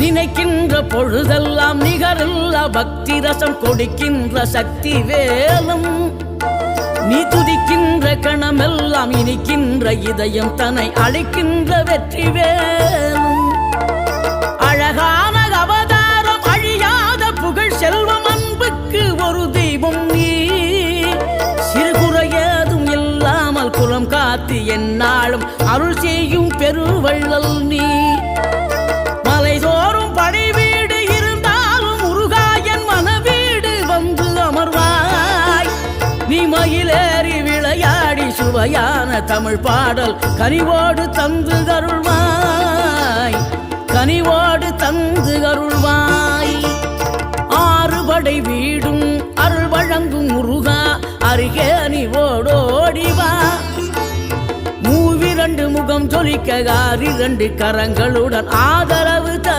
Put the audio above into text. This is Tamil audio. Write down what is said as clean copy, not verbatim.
நினைக்கின்ற பொழுதெல்லாம் நிகரில்லா பக்தி ரசம் கொடுக்கின்ற சக்தி வேலும் நீ துதிக்கின்ற கணமெல்லாம் இனிக்கின்ற இதயம் தன்னை அழைக்கின்ற வெற்றி வேலும் அழகான அவதாரம் அழியாத புகழ் செல்வம் அன்புக்கு ஒரு தெய்வம் நீ சிறுகுறையதும் இல்லாமல் குலம் காத்து எந்நாளும் அருள் செய்யும் பெருவள்ளல் நீ மலைதோறும் படை வீடு இருந்தாலும் முருகாயன் மனவீடு வந்து அமர்வாய் நீ மயிலேறி விளையாடி சுவையான தமிழ் பாடல் கனிவோடு தந்து அருள்வாய் கனிவோடு தந்து அருள்வாய் ஆறுபடை வீடும் அருள் வழங்கும் முருகா அருகே நீ ஓடோடிவா மூவிரண்டு முகம் ஜொலிக்க 6 கரங்களுடன் ஆதரவு